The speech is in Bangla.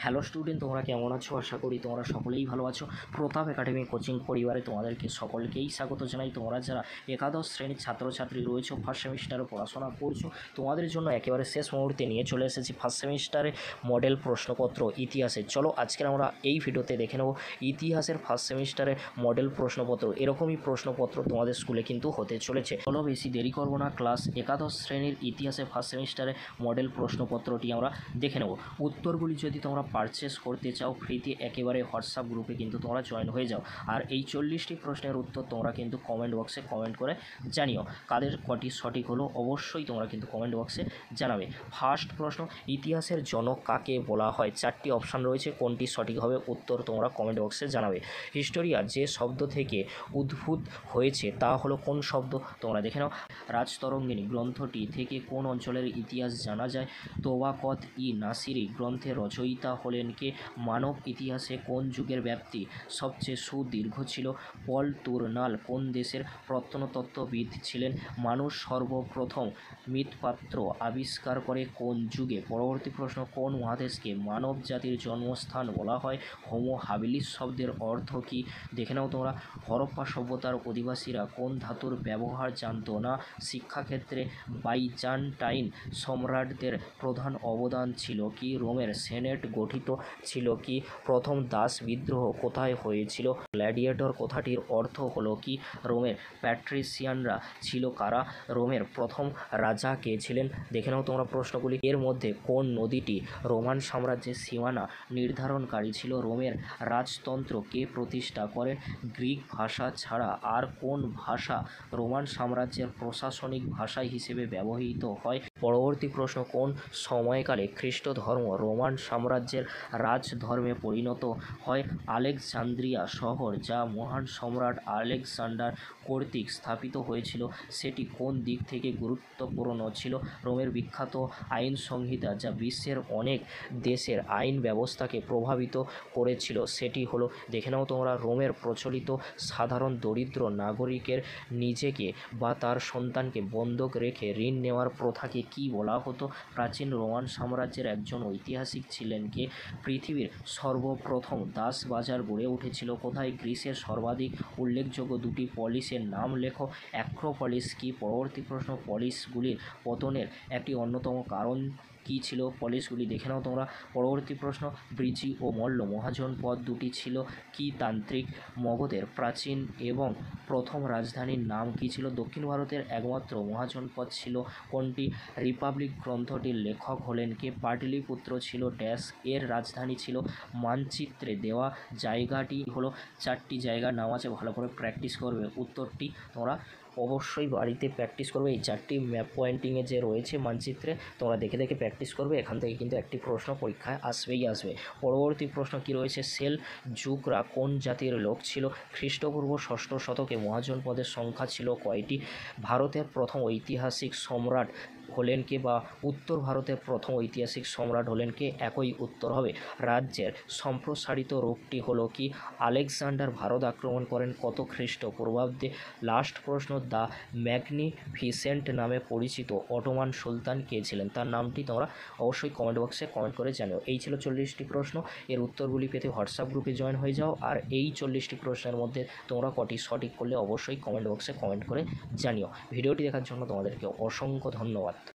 হ্যালো স্টুডেন্ট, তোমরা কেমন আছো? আশা করি তোমরা সকলেই ভালো আছো। প্রতাপ একাডেমি কোচিং পরিবারে তোমাদেরকে সকলকেই স্বাগত জানাই। তোমরা যারা একাদশ শ্রেণীর ছাত্রছাত্রী রয়েছো, ফার্স্ট সেমিস্টারে পড়াশোনা করছো, তোমাদের জন্য একেবারে শেষ মুহূর্তে নিয়ে চলে এসেছি ফার্স্ট সেমিস্টারে মডেল প্রশ্নপত্র ইতিহাসের। চলো আজকের আমরা এই ভিডিওতে দেখে নেব ইতিহাসের ফার্স্ট সেমিস্টারে মডেল প্রশ্নপত্র। এরকমই প্রশ্নপত্র তোমাদের স্কুলে কিন্তু হতে চলেছে। চলো বেশি দেরি করবো না, ক্লাস একাদশ শ্রেণীর ইতিহাসে ফার্স্ট সেমিস্টারে মডেল প্রশ্নপত্রটি আমরা দেখে নেব। উত্তরগুলি যদি তোমরা পারচেস করতে চাও ফ্রিতে, একেবারে হোয়াটসঅ্যাপ গ্রুপে কিন্তু তোমরা জয়েন হয়ে যাও। আর এই 40টি প্রশ্নের উত্তর তোমরা কিন্তু কমেন্ট বক্সে কমেন্ট করে জানিও। কাদের কটি সঠিক হলো অবশ্যই তোমরা কিন্তু কমেন্ট বক্সে জানাবে। ফার্স্ট প্রশ্ন, ইতিহাসের জনক কাকে বলা হয়? 4টি অপশান রয়েছে, কোনটি সঠিক হবে উত্তর তোমরা কমেন্ট বক্সে জানাবে। হিস্টোরিয়া যে শব্দ থেকে উদ্ভূত হয়েছে তা হলো কোন শব্দ? তোমরা দেখে নাও। রাজতরঙ্গিনী গ্রন্থটি থেকে কোন অঞ্চলের ইতিহাস জানা যায়? তোবাকত ই নাসিরি গ্রন্থের রচয়িতা হলেন কে? মানব ইতিহাসে কোন যুগের ব্যাপ্তি সবচেয়ে সুদীর্ঘ ছিল? পল তুর্নাল কোন দেশের প্রত্নতত্ত্ববিদ ছিলেন? মানুষ সর্বপ্রথম মৃৎপাত্র আবিষ্কার করে কোন যুগে? পরবর্তী প্রশ্ন, কোন মহাদেশকে মানব জাতির জন্মস্থান বলা হয়? হোমো হাবিলিস শব্দের অর্থ কী? দেখে নাও তোমরা। হরপ্পা সভ্যতার অধিবাসীরা কোন ধাতুর ব্যবহার জানত না? শিক্ষাক্ষেত্রে বাইজান্টাইন সম্রাটদের প্রধান অবদান ছিল কি? রোমের সেনেট গঠিত ছিল কি? প্রথম দাস বিদ্রোহ কোথায় হয়েছিল? গ্ল্যাডিয়েটর কথাটির অর্থ হলো কি? রোমের প্যাট্রিসিয়ানরা ছিল কারা? রোমের প্রথম রাজা কে ছিলেন? দেখে নাও তোমরা প্রশ্নগুলি। এর মধ্যে কোন নদীটি রোমান সাম্রাজ্যের সীমানা নির্ধারণকারী ছিল? রোমের রাজতন্ত্র কে প্রতিষ্ঠা করেন? গ্রিক ভাষা ছাড়া আর কোন ভাষা রোমান সাম্রাজ্যের প্রশাসনিক ভাষা হিসেবে ব্যবহৃত হয়? পরবর্তী প্রশ্ন, কোন সময়কালে খ্রিস্ট ধর্ম রোমান সাম্রাজ্যের রাজধর্মে পরিণত হয়? আলেকজান্দ্রিয়া শহর, যা মহান সম্রাট আলেকজান্ডার কর্তৃক স্থাপিত হয়েছিল, সেটি কোন দিক থেকে গুরুত্বপূর্ণ ছিল? রোমের বিখ্যাত আইন সংহিতা, যা বিশ্বের অনেক দেশের আইন ব্যবস্থাকে প্রভাবিত করেছিল, সেটি হলো? দেখে নাও তোমরা। রোমের প্রচলিত সাধারণ দরিদ্র নাগরিকের নিজেকে বা তার সন্তানকে বন্ধক রেখে ঋণ নেওয়ার প্রথাকে কী বলা হতো? প্রাচীন রোমান সাম্রাজ্যের একজন ঐতিহাসিক ছিলেন কে? পৃথিবীর সর্বপ্রথম দাস বাজার গড়ে উঠেছিল কোথায়? গ্রিসের সর্বাধিক উল্লেখযোগ্য দুটি পলিসের নাম লেখো। অ্যাক্রোপলিস কি? পরবর্তী প্রশ্ন, পলিসগুলির পতনের একটি অন্যতম কারণ কী ছিল? পলিসগুলি দেখে নাও তোমরা। পরবর্তী প্রশ্ন, ব্রিজি ও মল্ল মহাজনপদ দুটি ছিল কি তান্ত্রিক? মগধের প্রাচীন এবং প্রথম রাজধানীর নাম কী ছিল? দক্ষিণ ভারতের একমাত্র মহাজনপদ ছিল কোনটি? রিপাবলিক গ্রন্থটির লেখক হলেন কে? পাটলিপুত্র ছিল ড্যাশ এর রাজধানী ছিল? মানচিত্রে দেওয়া জায়গাটি হলো? 4টি জায়গার নাম আছে, ভালো করে প্র্যাকটিস করবে। উত্তরটি তোমরা অবশ্যই বাড়িতে প্র্যাকটিস করবে। এই 4টি ম্যাপ পয়েন্টিংয়ে যে রয়েছে মানচিত্রে, তোমরা দেখে দেখে প্র্যাকটিস করবে। এখান থেকে কিন্তু একটি প্রশ্ন পরীক্ষায় আসবেই আসবে। পরবর্তী প্রশ্ন কি রয়েছে? সেলজুকরা কোন জাতির লোক ছিল? খ্রিস্টপূর্ব 6ষ্ঠ শতকে মহাজনপদের সংখ্যা ছিল কয়টি? ভারতের প্রথম ঐতিহাসিক সম্রাট হলেন কে? বা উত্তর ভারতের প্রথম ঐতিহাসিক সম্রাট হলেন কে? একই উত্তর হবে। রাজ্যের সম্প্রসারিত রূপটি হলো কি? আলেকজান্ডার ভারত আক্রমণ করেন কত খ্রিস্টপূর্বাব্দে? লাস্ট প্রশ্ন, দ্য ম্যাগনিফিসেন্ট নামে পরিচিত অটোমান সুলতান কে ছিলেন? তার নামটি তোমরা অবশ্যই কমেন্ট বক্সে কমেন্ট করে জানিও। এই ছিল 40টি প্রশ্ন। এর উত্তরগুলি পেতে হোয়াটসঅ্যাপ গ্রুপে জয়েন হয়ে যাও। আর এই 40টি প্রশ্নের মধ্যে তোমরা কটি সঠিক করলে অবশ্যই কমেন্ট বক্সে কমেন্ট করে জানিও। ভিডিওটি দেখার জন্য তোমাদেরকে অসংখ্য ধন্যবাদ।